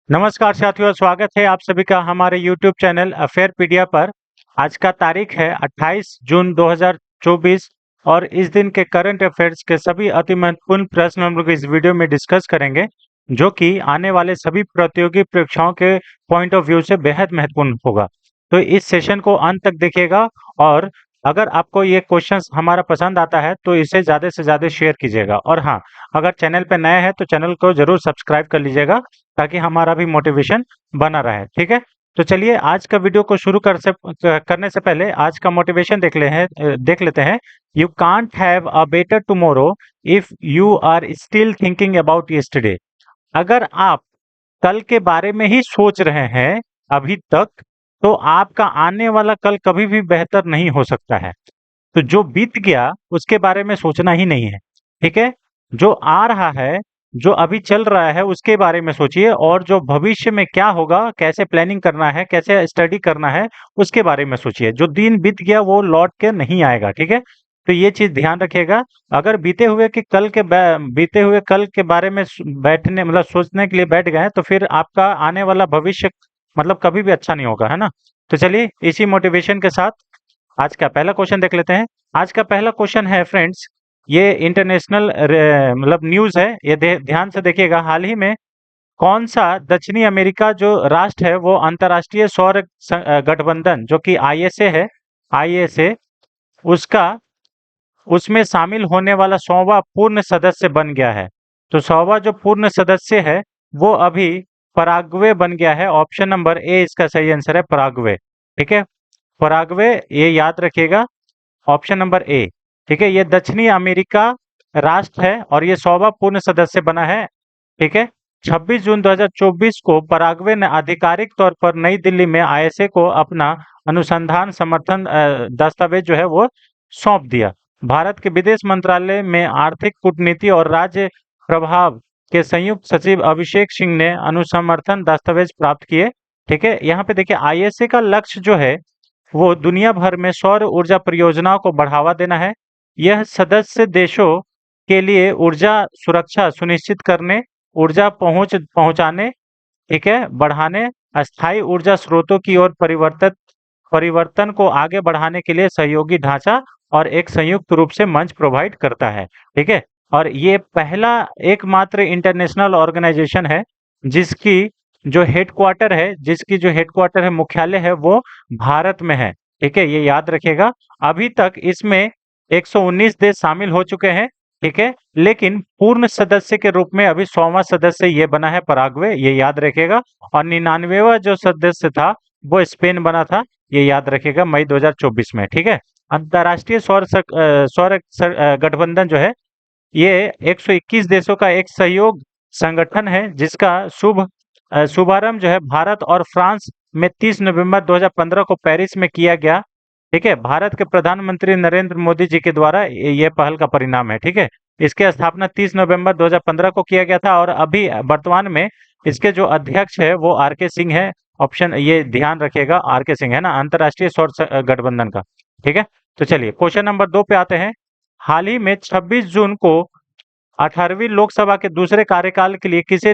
नमस्कार साथियों, स्वागत है आप सभी का हमारे YouTube चैनल अफेयरपीडिया पर। आज का तारीख है 28 जून 2024 और इस दिन के करंट अफेयर्स के सभी अति महत्वपूर्ण प्रश्न हम लोग इस वीडियो में डिस्कस करेंगे, जो कि आने वाले सभी प्रतियोगी परीक्षाओं के पॉइंट ऑफ व्यू से बेहद महत्वपूर्ण होगा। तो इस सेशन को अंत तक देखिएगा और अगर आपको ये क्वेश्चंस हमारा पसंद आता है तो इसे ज़्यादा से ज़्यादा शेयर कीजिएगा। और हाँ, अगर चैनल पे नए हैं तो चैनल को जरूर सब्सक्राइब कर लीजिएगा ताकि हमारा भी मोटिवेशन बना रहे। ठीक है, तो चलिए आज का वीडियो को शुरू करने से पहले आज का मोटिवेशन देख लेते हैं। You can't have a better tomorrow if you are still thinking about yesterday. अगर आप कल के बारे में ही सोच रहे हैं अभी तक, तो आपका आने वाला कल कभी भी बेहतर नहीं हो सकता है। तो जो बीत गया उसके बारे में सोचना ही नहीं है। ठीक है, जो आ रहा है, जो अभी चल रहा है उसके बारे में सोचिए, और जो भविष्य में क्या होगा, कैसे प्लानिंग करना है, कैसे स्टडी करना है, उसके बारे में सोचिए। जो दिन बीत गया वो लौट के नहीं आएगा। ठीक है, तो ये चीज ध्यान रखिएगा। अगर बीते हुए कल के बारे में बैठने मतलब सोचने के लिए बैठ गए तो फिर आपका आने वाला भविष्य मतलब कभी भी अच्छा नहीं होगा, है ना। तो चलिए इसी मोटिवेशन के साथ आज का पहला क्वेश्चन देख लेते हैं। आज का पहला क्वेश्चन है फ्रेंड्स, ये इंटरनेशनल मतलब न्यूज़ है, ये ध्यान से देखिएगा। हाल ही में कौन सा दक्षिणी अमेरिका जो राष्ट्र है वो अंतर्राष्ट्रीय सौर गठबंधन जो कि आईएसए है, आईएसए उसका उसमें शामिल होने वाला 100वां पूर्ण सदस्य बन गया है। तो 100वां जो पूर्ण सदस्य है वो अभी पराग्वे बन गया है। ऑप्शन नंबर ए इसका सही आंसर है, पराग्वे। ठीक है, पराग्वे, ये याद रखिएगा, ऑप्शन नंबर ए। ठीक है, ये दक्षिणी अमेरिका राष्ट्र है और ये 100वां पूर्ण सदस्य बना है। ठीक है, 26 जून 2024 को पराग्वे ने आधिकारिक तौर पर नई दिल्ली में आईएसए को अपना अनुसंधान समर्थन दस्तावेज जो है वो सौंप दिया। भारत के विदेश मंत्रालय में आर्थिक कूटनीति और राज्य प्रभाव के संयुक्त सचिव अभिषेक सिंह ने अनुसमर्थन दस्तावेज प्राप्त किए। ठीक है, यहाँ पे देखिए आईएसए का लक्ष्य जो है वो दुनिया भर में सौर ऊर्जा परियोजनाओं को बढ़ावा देना है। यह सदस्य देशों के लिए ऊर्जा सुरक्षा सुनिश्चित करने, ऊर्जा पहुंचाने, ठीक है, बढ़ाने, अस्थायी ऊर्जा स्रोतों की ओर परिवर्तन को आगे बढ़ाने के लिए सहयोगी ढांचा और एक संयुक्त रूप से मंच प्रोवाइड करता है। ठीक है, और ये पहला एकमात्र इंटरनेशनल ऑर्गेनाइजेशन है जिसकी जो हेडक्वार्टर है, मुख्यालय है, वो भारत में है। ठीक है, ये याद रखिएगा। अभी तक इसमें 119 देश शामिल हो चुके हैं। ठीक है, लेकिन पूर्ण सदस्य के रूप में अभी 100वां सदस्य ये बना है, पराग्वे, ये याद रखिएगा। और 99वां जो सदस्य था वो स्पेन बना था, ये याद रखिएगा, मई 2024 में। ठीक है, अंतर्राष्ट्रीय गठबंधन जो है ये 121 देशों का एक सहयोग संगठन है जिसका शुभारंभ जो है भारत और फ्रांस में 30 नवंबर 2015 को पेरिस में किया गया। ठीक है, भारत के प्रधानमंत्री नरेंद्र मोदी जी के द्वारा ये पहल का परिणाम है। ठीक है, इसकी स्थापना 30 नवंबर 2015 को किया गया था और अभी वर्तमान में इसके जो अध्यक्ष है वो आर के सिंह है। ऑप्शन ये ध्यान रखिएगा, आर के सिंह है ना, अंतर्राष्ट्रीय सौर गठबंधन का। ठीक है, तो चलिए क्वेश्चन नंबर 2 पे आते हैं। हाल ही में 26 जून को 18वीं लोकसभा के दूसरे कार्यकाल के लिए किसे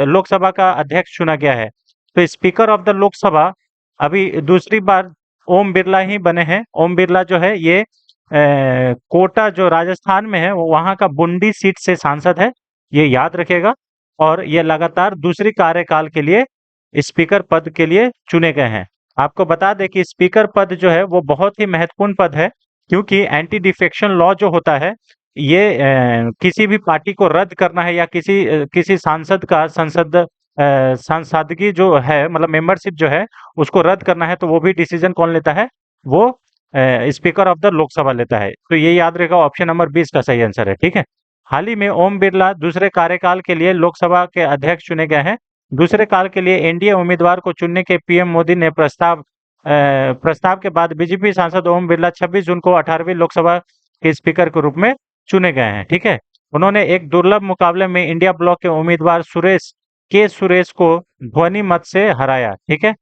लोकसभा का अध्यक्ष चुना गया है। तो स्पीकर ऑफ द लोकसभा अभी दूसरी बार ओम बिरला ही बने हैं। ओम बिरला जो है ये कोटा जो राजस्थान में है, वो वहां का बुंडी सीट से सांसद है, ये याद रखिएगा। और ये लगातार दूसरी कार्यकाल के लिए स्पीकर पद के लिए चुने गए हैं। आपको बता दें कि स्पीकर पद जो है वो बहुत ही महत्वपूर्ण पद है, क्योंकि एंटी डिफेक्शन लॉ जो होता है ये किसी भी पार्टी को रद्द करना है या किसी सांसद का सांसदगी जो है मतलब मेंबरशिप जो है उसको रद्द करना है, तो वो भी डिसीजन कौन लेता है, वो स्पीकर ऑफ द लोकसभा लेता है। तो ये याद रहेगा, ऑप्शन नंबर 20 का सही आंसर है। ठीक है, हाल ही में ओम बिरला दूसरे कार्यकाल के लिए लोकसभा के अध्यक्ष चुने गए हैं। दूसरे काल के लिए एनडीए उम्मीदवार को चुनने के पीएम मोदी ने प्रस्ताव के बाद बीजेपी सांसद ओम बिरला 26 जून को 18वीं लोकसभा के स्पीकर के रूप में चुने गए हैं। ठीक है, उन्होंने एक दुर्लभ मुकाबले में इंडिया ब्लॉक के उम्मीदवार सुरेश को ध्वनि मत से हराया। ठीक है,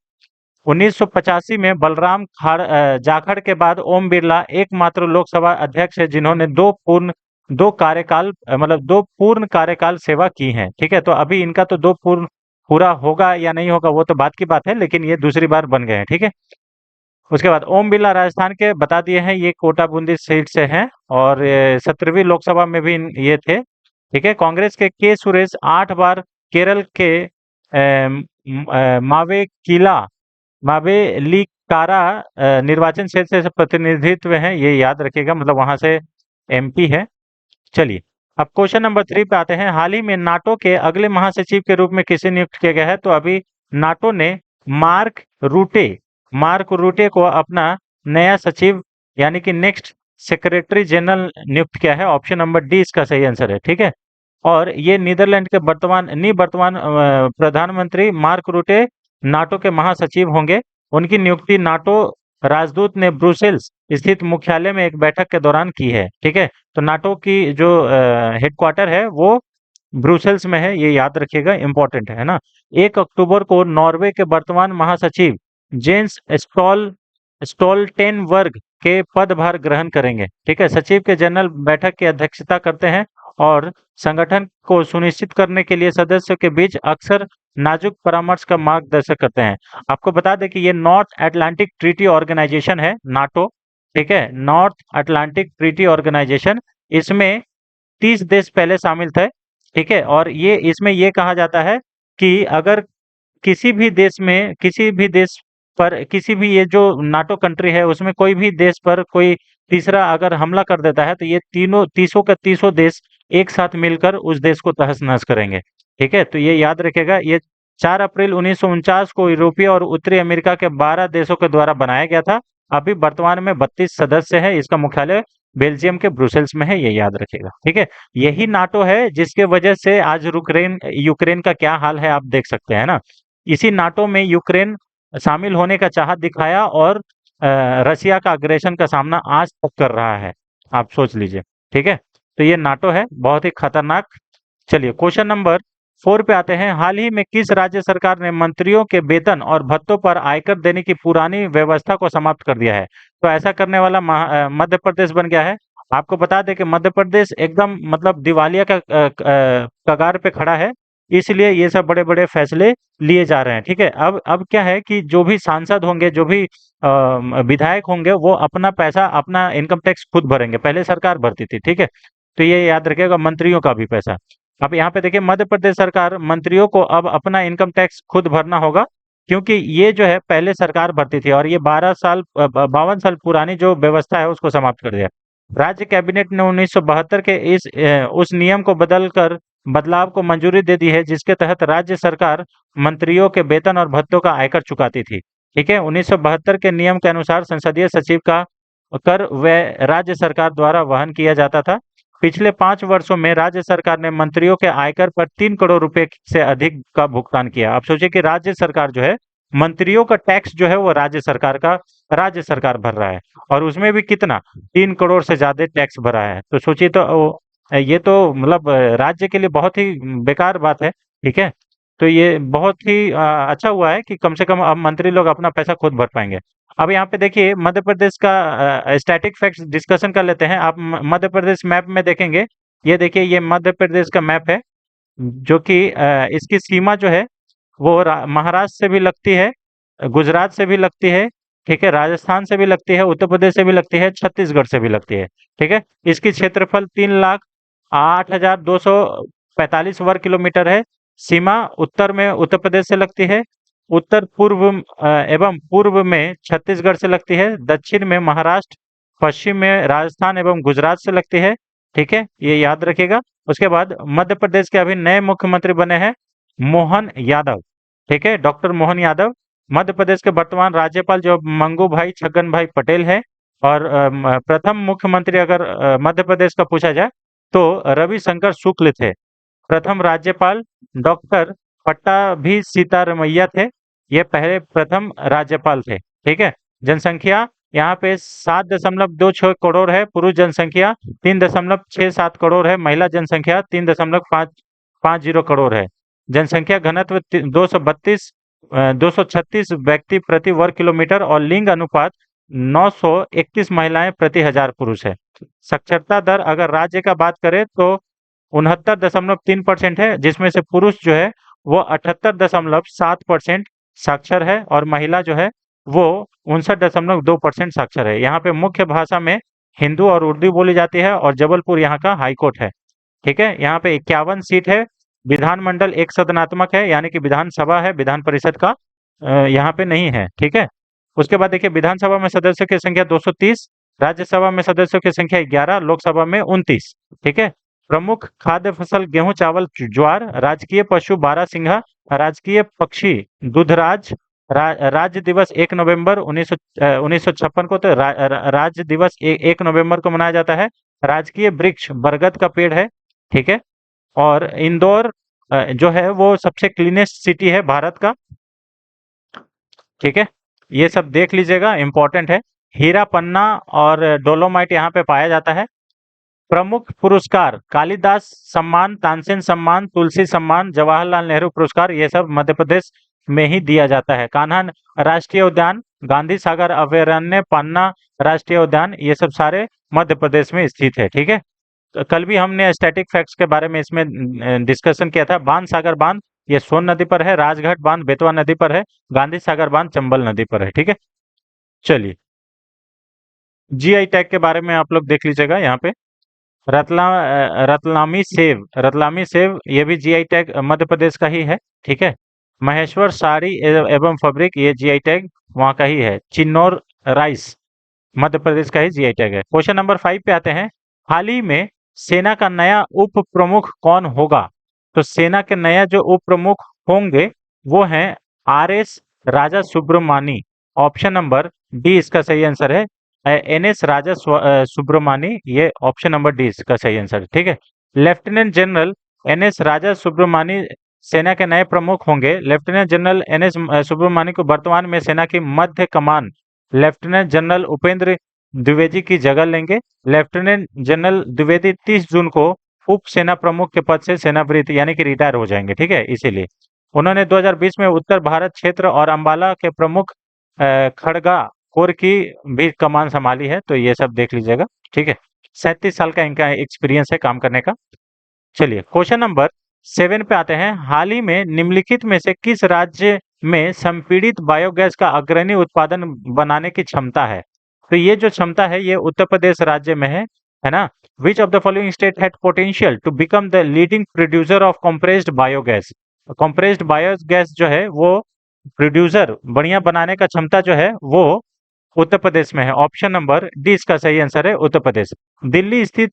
1985 में जाखड़ के बाद ओम बिरला एकमात्र लोकसभा अध्यक्ष है जिन्होंने दो पूर्ण कार्यकाल सेवा की हैं। ठीक है, तो अभी इनका तो दो पूर्ण पूरा होगा या नहीं होगा वो तो बात की बात है, लेकिन ये दूसरी बार बन गए हैं, ठीक है। उसके बाद ओम बिरला राजस्थान के बता दिए हैं, ये कोटा बूंदी सीट से हैं और 17वीं लोकसभा में भी ये थे, ठीक है। कांग्रेस के सुरेश 8 बार केरल के मावेलीकारा निर्वाचन क्षेत्र से प्रतिनिधित्व है, ये याद रखिएगा, मतलब वहां से एमपी है। चलिए, अब क्वेश्चन नंबर 3 पे आते हैं। हाल ही में नाटो के अगले महासचिव के रूप में किसे नियुक्त किया गया है? तो अभी नाटो ने मार्क रूटे मार्क रूटे को अपना नया सचिव यानी कि नेक्स्ट सेक्रेटरी जनरल नियुक्त किया है। ऑप्शन नंबर डी इसका सही आंसर है, ठीक है। और ये नीदरलैंड के वर्तमान प्रधानमंत्री मार्क रूटे नाटो के महासचिव होंगे। उनकी नियुक्ति नाटो राजदूत ने ब्रुसेल्स स्थित मुख्यालय में एक बैठक के दौरान की है, ठीक है। तो नाटो की जो हेडक्वार्टर है वो ब्रुसेल्स में है, ये याद रखिएगा, इंपॉर्टेंट है ना। 1 अक्टूबर को नॉर्वे के वर्तमान महासचिव जेंस स्टोल्टेनबर्ग के पदभार ग्रहण करेंगे, ठीक है। सचिव के जनरल बैठक की अध्यक्षता करते हैं और संगठन को सुनिश्चित करने के लिए सदस्यों के बीच अक्सर नाजुक परामर्श का मार्गदर्शन करते हैं। आपको बता दें कि ये नॉर्थ अटलांटिक ट्रीटी ऑर्गेनाइजेशन है, नाटो, ठीक है। नॉर्थ अटलांटिक ट्रीटी ऑर्गेनाइजेशन, इसमें 30 देश पहले शामिल थे, ठीक है। और ये इसमें ये कहा जाता है कि अगर किसी भी देश पर किसी भी ये जो नाटो कंट्री है उसमें कोई भी देश पर कोई तीसरा अगर हमला कर देता है तो ये तीनों तीसों के तीसों देश एक साथ मिलकर उस देश को तहस-नहस करेंगे, ठीक है। तो ये याद रखेगा। ये 4 अप्रैल 1949 को यूरोपीय और उत्तरी अमेरिका के 12 देशों के द्वारा बनाया गया था। अभी वर्तमान में 32 सदस्य हैं। इसका मुख्यालय बेल्जियम के ब्रुसेल्स में है, ये याद रखेगा, ठीक है। यही नाटो है जिसके वजह से आज यूक्रेन का क्या हाल है आप देख सकते हैं ना। इसी नाटो में यूक्रेन शामिल होने का चाहत दिखाया और रसिया का अग्रेशन का सामना आज तक कर रहा है, आप सोच लीजिए, ठीक है। तो ये नाटो है, बहुत ही खतरनाक। चलिए, क्वेश्चन नंबर 4 पे आते हैं। हाल ही में किस राज्य सरकार ने मंत्रियों के वेतन और भत्तों पर आयकर देने की पुरानी व्यवस्था को समाप्त कर दिया है? तो ऐसा करने वाला मध्य प्रदेश बन गया है। आपको बता दें कि मध्य प्रदेश एकदम मतलब दिवालिया का कगार पे खड़ा है, इसलिए ये सब बड़े-बड़े फैसले लिए जा रहे हैं, ठीक है। अब क्या है कि जो भी सांसद होंगे, जो भी विधायक होंगे, वो अपना पैसा, अपना इनकम टैक्स खुद भरेंगे। पहले सरकार भरती थी, ठीक है। तो ये याद रखिएगा, मंत्रियों का भी पैसा। अब यहाँ पे देखिए, मध्य प्रदेश सरकार मंत्रियों को अब अपना इनकम टैक्स खुद भरना होगा, क्योंकि ये जो है पहले सरकार भरती थी और ये 52 साल पुरानी जो व्यवस्था है उसको समाप्त कर दिया। राज्य कैबिनेट ने 1972 के उस नियम को बदलकर बदलाव को मंजूरी दे दी है, जिसके तहत राज्य सरकार मंत्रियों के वेतन और भत्तों का आयकर चुकाती थी, ठीक है। 1972 के नियम के अनुसार संसदीय सचिव का कर व्यय राज्य सरकार द्वारा वहन किया जाता था। पिछले 5 वर्षों में राज्य सरकार ने मंत्रियों के आयकर पर 3 करोड़ रुपए से अधिक का भुगतान किया। आप सोचिए कि राज्य सरकार जो है, मंत्रियों का टैक्स जो है वो राज्य सरकार भर रहा है, और उसमें भी कितना, 3 करोड़ से ज्यादा टैक्स भरा है। तो सोचिए, तो ये तो मतलब राज्य के लिए बहुत ही बेकार बात है, ठीक है। तो ये बहुत ही अच्छा हुआ है कि कम से कम अब मंत्री लोग अपना पैसा खुद भर पाएंगे। अब यहाँ पे देखिए, मध्य प्रदेश का स्टैटिक फैक्ट्स डिस्कशन कर लेते हैं। आप मध्य प्रदेश मैप में देखेंगे, ये देखिए, ये मध्य प्रदेश का मैप है, जो कि इसकी सीमा जो है वो महाराष्ट्र से भी लगती है, गुजरात से भी लगती है, ठीक है, राजस्थान से भी लगती है, उत्तर प्रदेश से भी लगती है, छत्तीसगढ़ से भी लगती है, ठीक है। इसकी क्षेत्रफल 3,08,245 वर्ग किलोमीटर है। सीमा उत्तर में उत्तर प्रदेश से लगती है, उत्तर पूर्व एवं पूर्व में छत्तीसगढ़ से लगती है, दक्षिण में महाराष्ट्र, पश्चिम में राजस्थान एवं गुजरात से लगती है, ठीक है, ये याद रखिएगा। उसके बाद मध्य प्रदेश के अभी नए मुख्यमंत्री बने हैं मोहन यादव, ठीक है, डॉक्टर मोहन यादव। मध्य प्रदेश के वर्तमान राज्यपाल जो मंगू भाई छगन भाई पटेल है। और प्रथम मुख्यमंत्री अगर मध्य प्रदेश का पूछा जाए तो रविशंकर शुक्ल थे। प्रथम राज्यपाल डॉक्टर पट्टाभी सीतारमैया थे, ये पहले प्रथम राज्यपाल थे, ठीक है। जनसंख्या यहाँ पे 7.26 करोड़ है, पुरुष जनसंख्या 3.67 करोड़ है, महिला जनसंख्या 3.550 करोड़ है। जनसंख्या घनत्व 236 व्यक्ति प्रति वर्ग किलोमीटर और लिंग अनुपात 931 महिलाएं प्रति 1000 पुरुष है। साक्षरता दर अगर राज्य का बात करें तो 69.3% है, जिसमें से पुरुष जो है वो 78.7% साक्षर है और महिला जो है वो 59.2% साक्षर है। यहाँ पे मुख्य भाषा में हिंदू और उर्दू बोली जाती है और जबलपुर यहाँ का हाई कोर्ट है। ठीक है, यहाँ पे 51 सीट है। विधानमंडल एक सदनात्मक है, यानी कि विधानसभा है, विधान परिषद का यहाँ पे नहीं है। ठीक है, उसके बाद देखिए विधानसभा में सदस्यों की संख्या 230, राज्यसभा में सदस्यों की संख्या 11, लोकसभा में 29। ठीक है, प्रमुख खाद्य फसल गेहूं, चावल, ज्वार। राजकीय पशु बारहसिंघा। राजकीय पक्षी दूधराज। राज्य दिवस 1 नवंबर 1956 को तो राज्य दिवस 1 नवंबर को मनाया जाता है। राजकीय वृक्ष बरगद का पेड़ है। ठीक है, और इंदौर जो है वो सबसे क्लीनेस्ट सिटी है भारत का। ठीक है, ये सब देख लीजिएगा, इंपॉर्टेंट है। हीरा पन्ना और डोलोमाइट यहाँ पे पाया जाता है। प्रमुख पुरस्कार कालिदास सम्मान, तानसेन सम्मान, तुलसी सम्मान, जवाहरलाल नेहरू पुरस्कार, ये सब मध्य प्रदेश में ही दिया जाता है। कान्हा राष्ट्रीय उद्यान, गांधी सागर अभयारण्य, पन्ना राष्ट्रीय उद्यान, ये सब सारे मध्य प्रदेश में स्थित है। ठीक है, तो कल भी हमने स्टैटिक फैक्ट्स के बारे में इसमें डिस्कशन किया था। बांध सागर बांध ये सोन नदी पर है। राजघाट बांध बेतवा नदी पर है। गांधी सागर बांध चंबल नदी पर है। ठीक है, चलिए जीआई टैग के बारे में आप लोग देख लीजिएगा। यहाँ पे रतलामी सेव ये भी जीआई टैग मध्य प्रदेश का ही है। ठीक है, महेश्वर साड़ी एवं फैब्रिक ये जीआई टैग वहाँ का ही है। चिन्नौर राइस मध्य प्रदेश का ही जीआई टैग है। क्वेश्चन नंबर 5 पे आते हैं। हाल ही में सेना का नया उप प्रमुख कौन होगा? तो सेना के नया जो उप प्रमुख होंगे वो हैं आरएस राजा सुब्रमणी। ऑप्शन नंबर डी इसका सही आंसर है। एनएस राजा सुब्रमणी, ये ऑप्शन नंबर डी इसका सही आंसर है। ठीक है, लेफ्टिनेंट जनरल एनएस राजा सुब्रमणी सेना के नए प्रमुख होंगे। लेफ्टिनेंट जनरल एनएस सुब्रमणी को वर्तमान में सेना की मध्य कमान लेफ्टिनेंट जनरल उपेंद्र द्विवेदी की जगह लेंगे। लेफ्टिनेंट जनरल द्विवेदी 30 जून को उप सेना प्रमुख के पद से सेनावृत्त यानी कि रिटायर हो जाएंगे। ठीक है, इसीलिए उन्होंने 2020 में उत्तर भारत क्षेत्र और अंबाला के प्रमुख खड़गा कोर की भी कमान संभाली है। तो ये सब देख लीजिएगा। ठीक है, 37 साल का इनका एक्सपीरियंस है काम करने का। चलिए क्वेश्चन नंबर 7 पे आते हैं। हाल ही में निम्नलिखित में से किस राज्य में संपीड़ित बायोगैस का अग्रणी उत्पादन बनाने की क्षमता है? तो ये जो क्षमता है ये उत्तर प्रदेश राज्य में है ना। Which of the following state had potential to become the leading producer of compressed biogas? Compressed biogas जो है वो प्रोड्यूसर बढ़िया बनाने का क्षमता जो है वो उत्तर प्रदेश में है। ऑप्शन नंबर डी इसका सही आंसर है, उत्तर प्रदेश। दिल्ली स्थित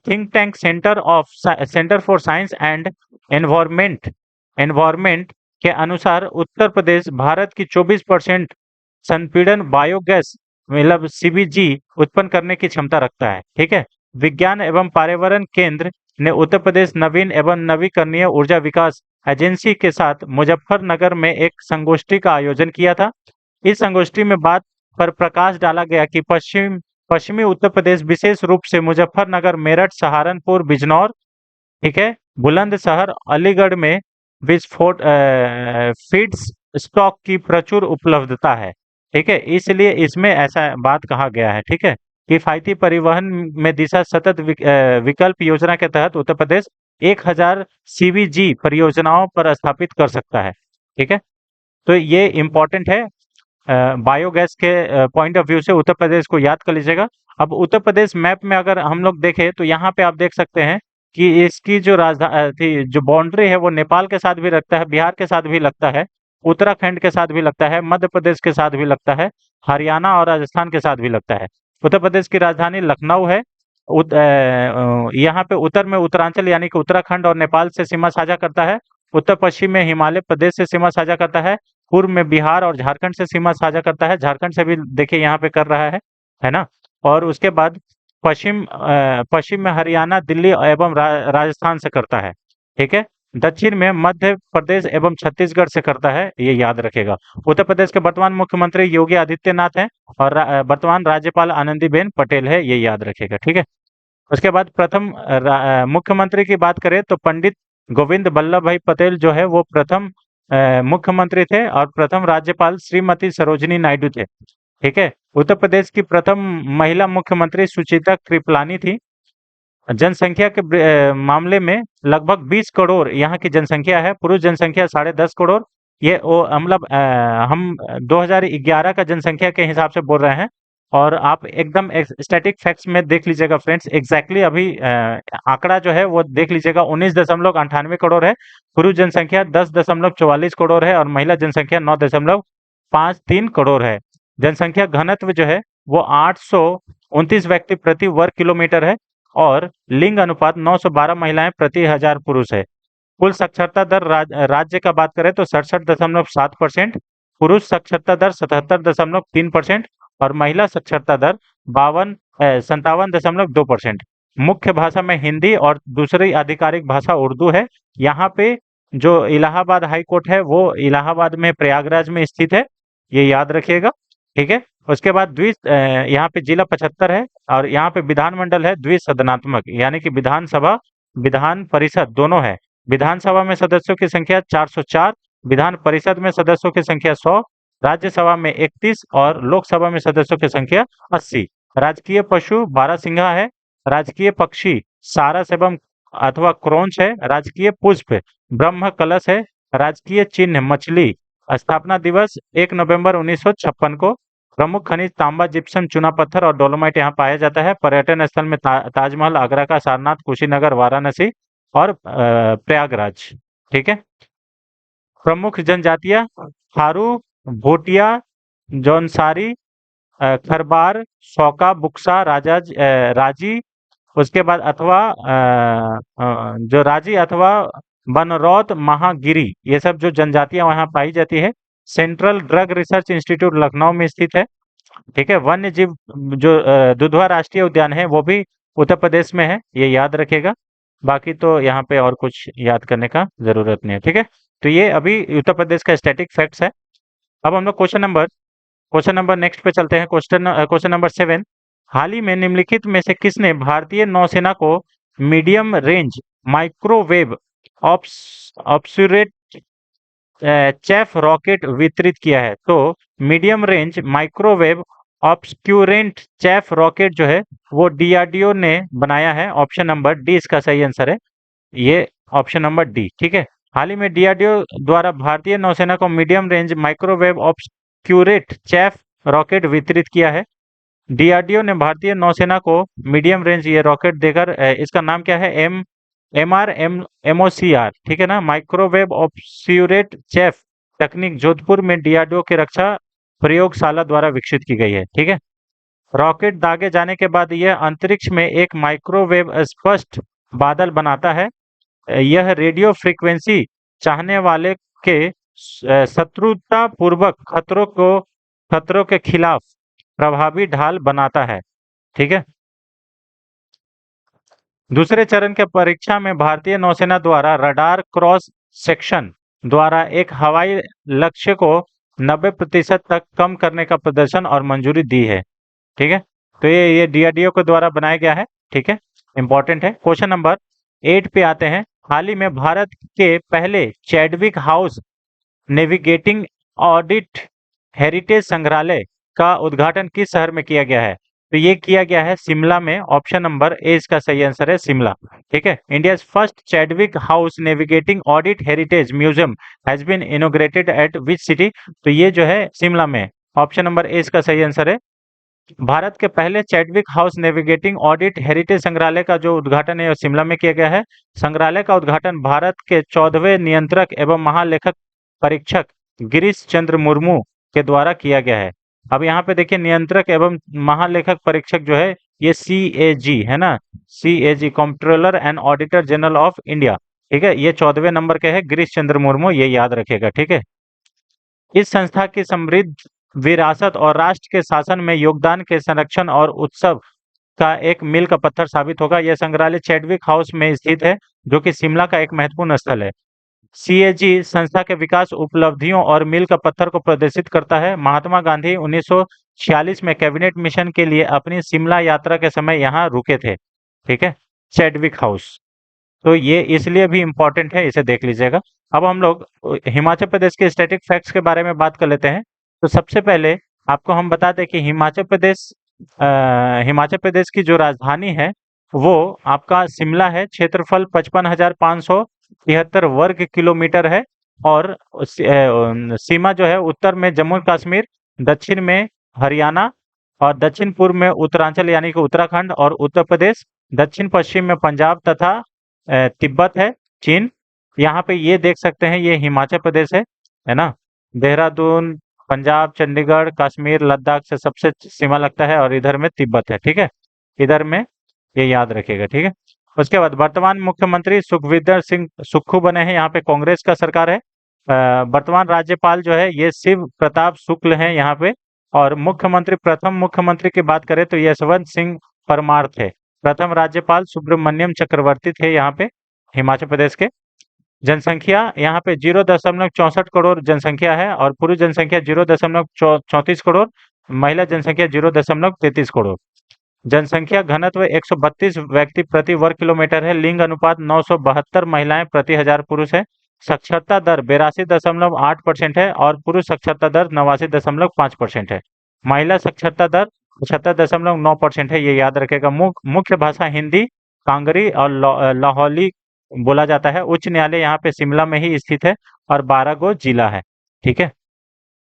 think tank centre for science and environment के अनुसार उत्तर प्रदेश भारत की 24% संपीड़न बायोगैस मतलब सीबीजी उत्पन्न करने की क्षमता रखता है। ठीक है, विज्ञान एवं पर्यावरण केंद्र ने उत्तर प्रदेश नवीन एवं नवीकरणीय ऊर्जा विकास एजेंसी के साथ मुजफ्फरनगर में एक संगोष्ठी का आयोजन किया था। इस संगोष्ठी में बात पर प्रकाश डाला गया कि पश्चिमी उत्तर प्रदेश विशेष रूप से मुजफ्फरनगर, मेरठ, सहारनपुर, बिजनौर, ठीक है, बुलंदशहर, अलीगढ़ में विस्फोट फीड्स स्टॉक की प्रचुर उपलब्धता है। ठीक है, इसलिए इसमें ऐसा बात कहा गया है। ठीक है, किफायती परिवहन में दिशा सतत विकल्प योजना के तहत उत्तर प्रदेश 1000 सीबीजी परियोजनाओं पर स्थापित कर सकता है। ठीक है, तो ये इम्पोर्टेंट है बायोगैस के पॉइंट ऑफ व्यू से। उत्तर प्रदेश को याद कर लीजिएगा। अब उत्तर प्रदेश मैप में अगर हम लोग देखें तो यहाँ पे आप देख सकते हैं कि इसकी जो राजधानी जो बाउंड्री है वो नेपाल के साथ भी लगता है, बिहार के साथ भी लगता है, उत्तराखंड के साथ भी लगता है, मध्य प्रदेश के साथ भी लगता है, हरियाणा और राजस्थान के साथ भी लगता है। उत्तर प्रदेश की राजधानी लखनऊ है। यहाँ पे उत्तर में उत्तरांचल यानी कि उत्तराखंड और नेपाल से सीमा साझा करता है। उत्तर पश्चिम में हिमालय प्रदेश से सीमा साझा करता है। पूर्व में बिहार और झारखंड से सीमा साझा करता है। झारखंड से भी देखिए यहाँ पे कर रहा है ना। और उसके बाद पश्चिम में हरियाणा, दिल्ली एवं राजस्थान से करता है। ठीक है, दक्षिण में मध्य प्रदेश एवं छत्तीसगढ़ से करता है, ये याद रखेगा। उत्तर प्रदेश के वर्तमान मुख्यमंत्री योगी आदित्यनाथ हैं और वर्तमान राज्यपाल आनंदीबेन पटेल है, ये याद रखेगा। ठीक है, उसके बाद प्रथम मुख्यमंत्री की बात करें तो पंडित गोविंद बल्लभ भाई पटेल जो है वो प्रथम मुख्यमंत्री थे और प्रथम राज्यपाल श्रीमती सरोजिनी नायडू थे। ठीक है, उत्तर प्रदेश की प्रथम महिला मुख्यमंत्री सुचिता कृपलानी थी। जनसंख्या के मामले में लगभग 20 करोड़ यहाँ की जनसंख्या है। पुरुष जनसंख्या 10.5 करोड़। ये मतलब हम 2011 का जनसंख्या के हिसाब से बोल रहे हैं। और आप एकदम स्टैटिक फैक्ट्स में देख लीजिएगा फ्रेंड्स, एग्जैक्टली अभी आंकड़ा जो है वो देख लीजिएगा, 19.98 करोड़ है। पुरुष जनसंख्या 10.44 करोड़ है और महिला जनसंख्या 9.53 करोड़ है। जनसंख्या घनत्व जो है वो 829 व्यक्ति प्रति वर्ग किलोमीटर है और लिंग अनुपात 912 महिलाएं प्रति 1000 पुरुष है। कुल साक्षरता दर राज्य का बात करें तो 67.7%, पुरुष साक्षरता दर 77.3% और महिला साक्षरता दर 57.2%। मुख्य भाषा में हिंदी और दूसरी आधिकारिक भाषा उर्दू है। यहाँ पे जो इलाहाबाद हाई कोर्ट है वो इलाहाबाद में प्रयागराज में स्थित है, ये याद रखिएगा। ठीक है। उसके बाद यहाँ पे जिला 75 है और यहाँ पे विधानमंडल है द्विसदनात्मक, यानी कि विधानसभा विधान परिषद दोनों है। विधानसभा में सदस्यों की संख्या 404, विधान परिषद में सदस्यों की संख्या 100, राज्यसभा में 31 और लोकसभा में सदस्यों की संख्या 80। राजकीय पशु बारहसिंघा है। राजकीय पक्षी सारस एवं अथवा क्रोंच है। राजकीय पुष्प ब्रह्म कलश है। राजकीय चिन्ह मछली। स्थापना दिवस 1 नवंबर 1956 को। प्रमुख खनिज तांबा, जिप्सम, चूना पत्थर और डोलोमाइट यहाँ पाया जाता है। पर्यटन स्थल में ताजमहल, आगरा का सारनाथ, कुशीनगर, वाराणसी और प्रयागराज। ठीक है। प्रमुख जनजातियां थारू, भोटिया, जौनसारी, खरबार, शौका, बुक्सा, राजी। उसके बाद अथवा जो राजी अथवा बनरौत, महागिरी, ये सब जो जनजातियां वहाँ पाई जाती है। Central drug research institute Lucknow में स्थित है। ठीक है। वन्य जीव जो दुधवा राष्ट्रीय उद्यान है वो भी उत्तर प्रदेश में है, ये याद रखिएगा। बाकी तो यहाँ पे और कुछ याद करने का जरूरत नहीं है। ठीक है। तो ये अभी उत्तर प्रदेश का स्टैटिक फैक्ट्स है। अब हम लोग क्वेश्चन नंबर नेक्स्ट पे चलते हैं। Question number 7। हाल ही में निम्नलिखित में से किसने भारतीय नौसेना को medium range microwave obscurant chaff rocket वितरित किया है? तो medium range microwave obscurant chaff rocket जो है वो डीआरडीओ ने बनाया है। ऑप्शन नंबर डी इसका सही आंसर है, ये ऑप्शन नंबर डी। ठीक है। हाल ही में डीआरडीओ द्वारा भारतीय नौसेना को medium range microwave obscurant chaff rocket वितरित किया है। डीआरडीओ ने भारतीय नौसेना को मीडियम रेंज ये रॉकेट देकर इसका नाम क्या है? MRMOCR। ठीक है ना, माइक्रोवेव ऑब्स्क्यूरेट चेफ तकनीक जोधपुर में डीआरडीओ की रक्षा प्रयोगशाला द्वारा विकसित की गई है। ठीक है। रॉकेट दागे जाने के बाद यह अंतरिक्ष में एक माइक्रोवेव स्पष्ट बादल बनाता है। यह रेडियो फ्रीक्वेंसी चाहने वाले के शत्रुतापूर्वक खतरों के खिलाफ प्रभावी ढाल बनाता है। ठीक है। दूसरे चरण के परीक्षा में भारतीय नौसेना द्वारा रडार क्रॉस सेक्शन द्वारा एक हवाई लक्ष्य को 90% तक कम करने का प्रदर्शन और मंजूरी दी है। ठीक है। तो ये डीआरडीओ के द्वारा बनाया गया है। ठीक है, इंपॉर्टेंट है। क्वेश्चन नंबर 8 पे आते हैं। हाल ही में भारत के पहले Chadwick House navigating audit heritage संग्रहालय का उद्घाटन किस शहर में किया गया है? तो ये किया गया है शिमला में। ऑप्शन नंबर ए इसका सही आंसर है, शिमला। ठीक है। India first Chadwick House navigating audit heritage museum has been inaugurated at which city? तो ये जो है शिमला में। ऑप्शन नंबर ए इसका सही आंसर है। भारत के पहले Chadwick House navigating audit heritage संग्रहालय का जो उद्घाटन है शिमला में किया गया है। संग्रहालय का उद्घाटन भारत के 14वें नियंत्रक एवं महालेखक परीक्षक गिरीश चंद्र मुर्मू के द्वारा किया गया है। अब यहाँ पे देखिए, नियंत्रक एवं महालेखक परीक्षक जो है ये CAG है ना, CAG controller and auditor general of India. ठीक है, ये 14वें नंबर के है गिरीश चंद्र मुर्मू, ये याद रखिएगा। ठीक है। इस संस्था की समृद्ध विरासत और राष्ट्र के शासन में योगदान के संरक्षण और उत्सव का एक मील का पत्थर साबित होगा। यह संग्रहालय चैडविक हाउस में स्थित है, जो कि शिमला का एक महत्वपूर्ण स्थल है। CAG संस्था के विकास उपलब्धियों और मील का पत्थर को प्रदर्शित करता है। महात्मा गांधी 1946 में कैबिनेट मिशन के लिए अपनी शिमला यात्रा के समय यहाँ रुके थे। ठीक है, चैडविक हाउस। तो ये इसलिए भी इम्पोर्टेंट है, इसे देख लीजिएगा। अब हम लोग हिमाचल प्रदेश के स्टैटिक फैक्ट्स के बारे में बात कर लेते हैं। तो सबसे पहले आपको हम बता दें कि हिमाचल प्रदेश की जो राजधानी है वो आपका शिमला है। क्षेत्रफल 55,573 वर्ग किलोमीटर है। और सीमा जो है उत्तर में जम्मू कश्मीर, दक्षिण में हरियाणा और दक्षिण पूर्व में उत्तरांचल यानी कि उत्तराखंड और उत्तर प्रदेश, दक्षिण पश्चिम में पंजाब तथा तिब्बत है, चीन। यहाँ पे ये देख सकते हैं, ये हिमाचल प्रदेश है ना। देहरादून, पंजाब, चंडीगढ़, कश्मीर, लद्दाख से सबसे सीमा लगता है और इधर में तिब्बत है, ठीक है। इधर में ये याद रखिएगा, ठीक है। उसके बाद वर्तमान मुख्यमंत्री सुखविंदर सिंह सुक्खू बने हैं, यहाँ पे कांग्रेस का सरकार है। वर्तमान राज्यपाल जो है ये शिव प्रताप शुक्ल हैं यहाँ पे। और मुख्यमंत्री, प्रथम मुख्यमंत्री की बात करें तो यशवंत सिंह परमार थे। प्रथम राज्यपाल सुब्रमण्यम चक्रवर्ती थे यहाँ पे, हिमाचल प्रदेश के। जनसंख्या यहाँ पे 0.64 करोड़ जनसंख्या है और पुरुष जनसंख्या 0.34 करोड़, महिला जनसंख्या 0.33 करोड़। जनसंख्या घनत्व 132 व्यक्ति प्रति वर्ग किलोमीटर है। लिंग अनुपात 972 महिलाएं प्रति 1000 पुरुष है। साक्षरता दर 82.8% है और पुरुष साक्षरता दर 89.5% है। महिला साक्षरता दर 75.9% है, ये याद रखेगा। मुख्य भाषा हिंदी, कांगड़ी और लाहौली बोला जाता है। उच्च न्यायालय यहाँ पे शिमला में ही स्थित है और 12 गो जिला है, ठीक है।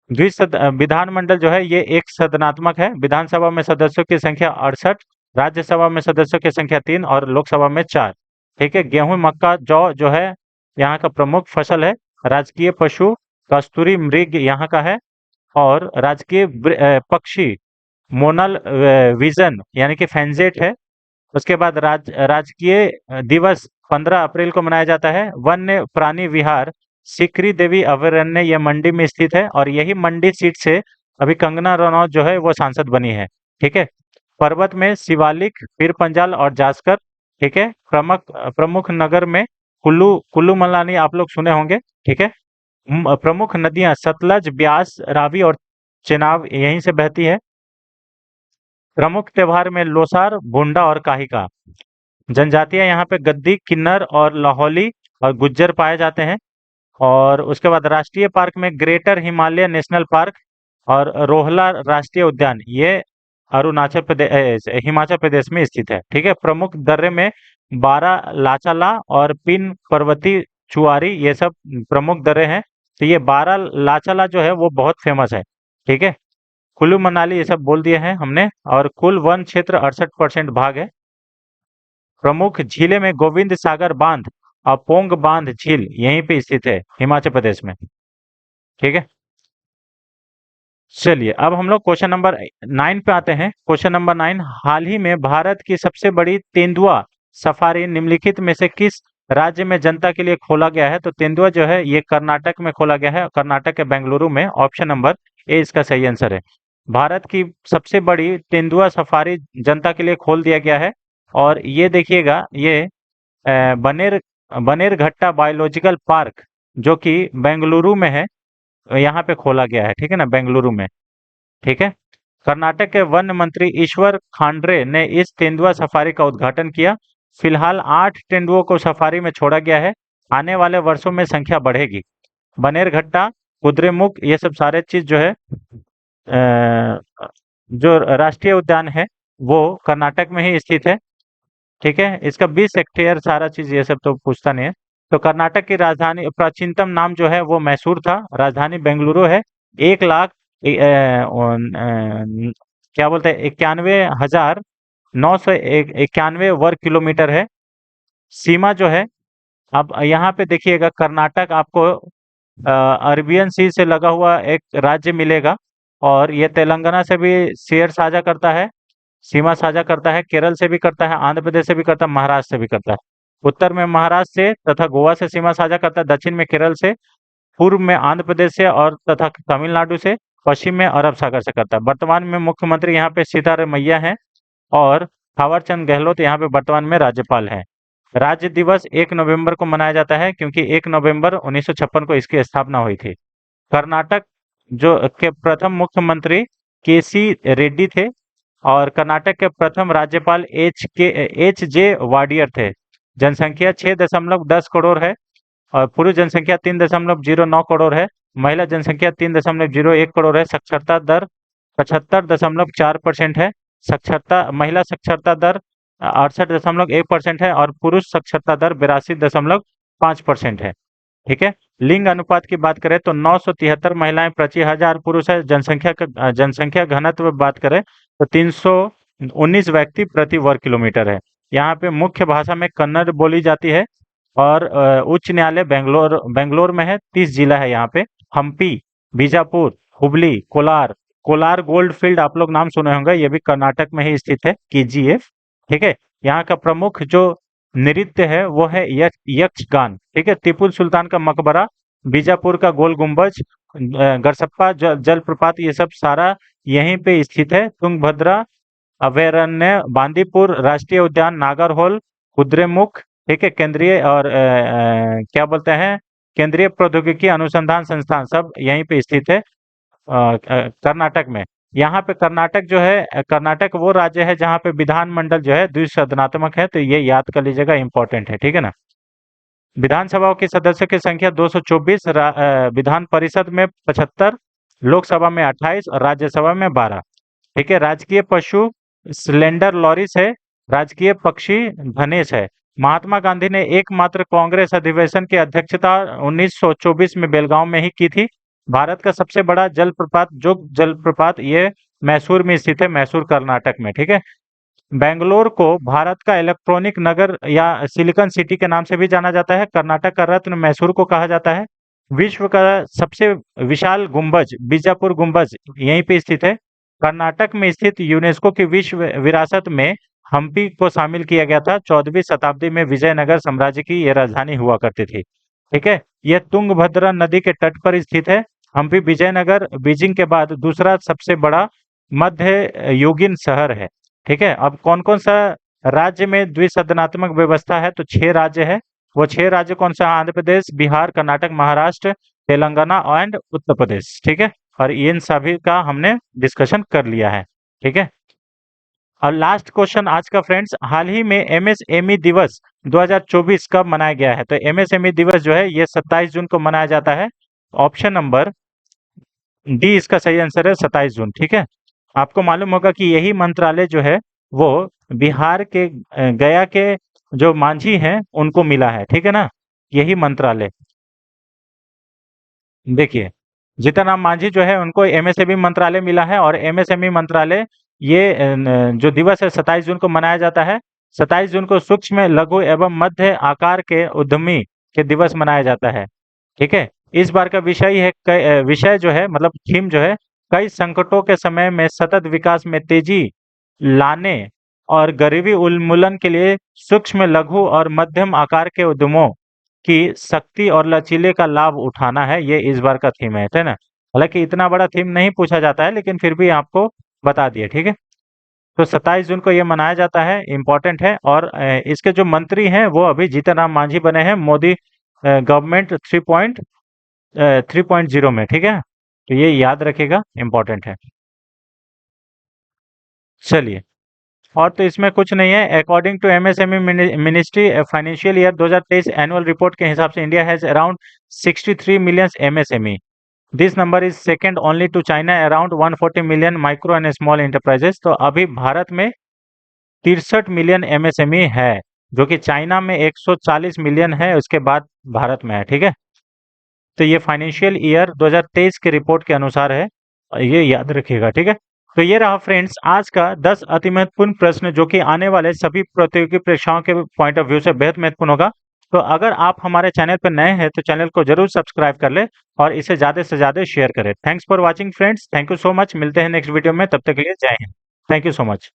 विधानमंडल जो है ये एक सदनात्मक है। विधानसभा में सदस्यों की संख्या 68, राज्यसभा में सदस्यों की संख्या 3 और लोकसभा में 4, ठीक है। गेहूं, मक्का, जौ जो है यहाँ का प्रमुख फसल है। राजकीय पशु कस्तूरी मृग यहाँ का है। और राजकीय पक्षी मोनल विजन यानी कि फैंजेट है। उसके बाद राजकीय दिवस 15 अप्रैल को मनाया जाता है। वन्य प्राणी विहार सिकरी देवी अभयारण्य ये मंडी में स्थित है और यही मंडी सीट से अभी कंगना रनौत जो है वो सांसद बनी है, ठीक है। पर्वत में शिवालिक, पीर पंजाल और जासकर, ठीक है। प्रमुख प्रमुख नगर में कुल्लू कुल्लू मनाली आप लोग सुने होंगे, ठीक है। प्रमुख नदियां सतलज, ब्यास, रावी और चेनाब यहीं से बहती है। प्रमुख त्योहार में लोसार, भुंडा और काहिका। जनजातियां यहाँ पे गद्दी, किन्नर और लाहौली और गुज्जर पाए जाते हैं। और उसके बाद राष्ट्रीय पार्क में ग्रेटर हिमालय नेशनल पार्क और रोहला राष्ट्रीय उद्यान ये अरुणाचल प्रदेश हिमाचल प्रदेश में स्थित है, ठीक है। प्रमुख दर्रे में बारह लाचाला और पिन पर्वती चुआरी ये सब प्रमुख दर्रे हैं। तो ये बारह लाचाला जो है वो बहुत फेमस है, ठीक है। कुल्लू मनाली ये सब बोल दिए हैं हमने। और कुल वन क्षेत्र 68% भाग है। प्रमुख झीलें में गोविंद सागर बांध और पोंग बांध झील यहीं पे स्थित है हिमाचल प्रदेश में, ठीक है। चलिए अब हम लोग क्वेश्चन नंबर 9 पे आते हैं। क्वेश्चन नंबर 9, हाल ही में भारत की सबसे बड़ी तेंदुआ सफारी निम्नलिखित में से किस राज्य में जनता के लिए खोला गया है? तो तेंदुआ जो है ये कर्नाटक में खोला गया है, कर्नाटक के बेंगलुरु में। ऑप्शन नंबर ए इसका सही आंसर है। भारत की सबसे बड़ी तेंदुआ सफारी जनता के लिए खोल दिया गया है। और ये देखिएगा, ये बनेर बनेरघट्टा बायोलॉजिकल पार्क जो कि बेंगलुरु में है, यहाँ पे खोला गया है, ठीक है ना, बेंगलुरु में, ठीक है। कर्नाटक के वन मंत्री ईश्वर खांड्रे ने इस तेंदुआ सफारी का उद्घाटन किया। फिलहाल 8 तेंदुओं को सफारी में छोड़ा गया है। आने वाले वर्षों में संख्या बढ़ेगी। बनेरघट्टा, कुद्रेमुख ये सब सारे चीज जो है जो राष्ट्रीय उद्यान है वो कर्नाटक में ही स्थित है, ठीक है। इसका 20 हेक्टेयर सारा चीज ये सब तो पूछता नहीं है। तो कर्नाटक की राजधानी प्राचीनतम नाम जो है वो मैसूर था, राजधानी बेंगलुरु है। 1 लाख क्या बोलते हैं 91,991 वर्ग किलोमीटर है सीमा जो है। अब यहाँ पे देखिएगा, कर्नाटक आपको अरबियन सी से लगा हुआ एक राज्य मिलेगा और ये तेलंगाना से भी शेयर साझा करता है, सीमा साझा करता है। केरल से भी करता है, आंध्र प्रदेश से भी करता है, महाराष्ट्र से भी करता है। उत्तर में महाराष्ट्र से तथा गोवा से सीमा साझा करता है, दक्षिण में केरल से, पूर्व में आंध्र प्रदेश से और तथा तमिलनाडु से, पश्चिम में अरब सागर से करता है। वर्तमान में मुख्यमंत्री यहाँ पे सिद्धारमैया हैं और थावरचंद गहलोत यहाँ पे वर्तमान में राज्यपाल हैं। राज्य दिवस 1 नवंबर को मनाया जाता है क्योंकि 1 नवंबर 1956 को इसकी स्थापना हुई थी। कर्नाटक जो के प्रथम मुख्यमंत्री केसी रेड्डी थे और कर्नाटक के प्रथम राज्यपाल एच जे वाडियर थे। जनसंख्या 6.10 करोड़ है और पुरुष जनसंख्या 3.09 करोड़ है। महिला जनसंख्या 3.01 करोड़ है। साक्षरता दर 75.4% है। महिला साक्षरता दर 68.1% है और पुरुष साक्षरता दर 82.5% है। ठीक है। लिंग अनुपात की बात करें तो 973 महिलाएं प्रति हजार पुरुष है। जनसंख्या घनत्व बात करें तो 319 व्यक्ति प्रति वर्ग किलोमीटर है। यहाँ पे मुख्य भाषा में कन्नड़ बोली जाती है और उच्च न्यायालय बेंगलोर में है। 30 जिला है यहाँ पे। हम्पी, बीजापुर, हुबली, कोलार। कोलार गोल्ड फील्ड आप लोग नाम सुने होंगे, ये भी कर्नाटक में ही स्थित है, KGF। ठीक है। यहाँ का प्रमुख जो नृत्य है वो है यक्षगान। ठीक है। टीपू सुल्तान का मकबरा, बीजापुर का गोल गुंबज, गरसप्पा जलप्रपात, ये सब सारा यहीं पे स्थित है। तुंगभद्रा अभयारण्य, बांदीपुर राष्ट्रीय उद्यान, नागरहोल, कुद्रेमुख। ठीक है। केंद्रीय और क्या बोलते हैं, केंद्रीय प्रौद्योगिकी अनुसंधान संस्थान सब यहीं पे स्थित है कर्नाटक में। यहाँ पे कर्नाटक जो है, कर्नाटक वो राज्य है जहाँ पे विधानमंडल जो है द्विसदनात्मक है, तो ये याद कर लीजिएगा, इंपॉर्टेंट है। ठीक है ना। विधानसभा के सदस्यों की संख्या 224, विधान परिषद में 75, लोकसभा में 28 और राज्यसभा में 12। ठीक है। राजकीय पशु स्लेंडर लॉरिस है। राजकीय पक्षी धनेश है। महात्मा गांधी ने एकमात्र कांग्रेस अधिवेशन की अध्यक्षता 1924 में बेलगांव में ही की थी। भारत का सबसे बड़ा जलप्रपात जोग जलप्रपात ये मैसूर में स्थित है, मैसूर कर्नाटक में। ठीक है। बेंगलोर को भारत का इलेक्ट्रॉनिक नगर या सिलिकॉन सिटी के नाम से भी जाना जाता है। कर्नाटक का रत्न मैसूर को कहा जाता है। विश्व का सबसे विशाल गुंबज बीजापुर गुंबज यहीं पे स्थित है। कर्नाटक में स्थित यूनेस्को की विश्व विरासत में हम्पी को शामिल किया गया था। 14वीं शताब्दी में विजयनगर साम्राज्य की यह राजधानी हुआ करती थी। ठीक है। यह तुंगभद्रा नदी के तट पर स्थित है। हम्पी विजयनगर बीजिंग के बाद दूसरा सबसे बड़ा मध्य युगीन शहर है। ठीक है। अब कौन कौन सा राज्य में द्विसदनात्मक व्यवस्था है, तो 6 राज्य है। वो 6 राज्य कौन सा? आंध्र प्रदेश, बिहार, कर्नाटक, महाराष्ट्र, तेलंगाना एंड उत्तर प्रदेश। ठीक है। और इन सभी का हमने डिस्कशन कर लिया है। ठीक है। और लास्ट क्वेश्चन आज का फ्रेंड्स, हाल ही में MSME दिवस 2024 कब मनाया गया है? तो MSME दिवस जो है ये 27 जून को मनाया जाता है। ऑप्शन नंबर डी इसका सही आंसर है, 27 जून। ठीक है। आपको मालूम होगा कि यही मंत्रालय जो है वो बिहार के गया के जो मांझी हैं उनको मिला है। ठीक है ना। यही मंत्रालय देखिए, जीतन राम मांझी जो है उनको MSME मंत्रालय मिला है और MSME मंत्रालय ये जो दिवस है 27 जून को मनाया जाता है। 27 जून को सूक्ष्म लघु एवं मध्य आकार के उद्यमी के दिवस मनाया जाता है। ठीक है। इस बार का विषय जो है मतलब थीम जो है, कई संकटों के समय में सतत विकास में तेजी लाने और गरीबी उन्मूलन के लिए सूक्ष्म लघु और मध्यम आकार के उद्यमों की शक्ति और लचीले का लाभ उठाना है। ये इस बार का थीम है ना। हालांकि इतना बड़ा थीम नहीं पूछा जाता है, लेकिन फिर भी आपको बता दिया। ठीक है। तो 27 जून को ये मनाया जाता है, इम्पोर्टेंट है। और इसके जो मंत्री हैं वो अभी जीतन राम मांझी बने हैं मोदी गवर्नमेंट 3.0 में। ठीक है। तो ये याद रखिएगा, इम्पोर्टेंट है। चलिए, और तो इसमें कुछ नहीं है। According to MSME ministry financial year 2023 annual report के हिसाब से India has around 63 million MSME। This number is second only to China around 140 million micro and small enterprises. तो अभी भारत में 63 मिलियन MSME है, जो कि चाइना में 140 मिलियन है, उसके बाद भारत में है। ठीक है। तो ये फाइनेंशियल ईयर 2023 के रिपोर्ट के अनुसार है, ये याद रखिएगा। ठीक है। तो ये रहा फ्रेंड्स आज का 10 अति महत्वपूर्ण प्रश्न, जो कि आने वाले सभी प्रतियोगी परीक्षाओं के पॉइंट ऑफ व्यू से बेहद महत्वपूर्ण होगा। तो अगर आप हमारे चैनल पर नए हैं तो चैनल को जरूर सब्सक्राइब कर ले और इसे ज्यादा से ज्यादा शेयर करें। Thanks for watching friends, thank you so much. मिलते हैं नेक्स्ट वीडियो में, तब तक के लिए जय Hind. Thank you so much.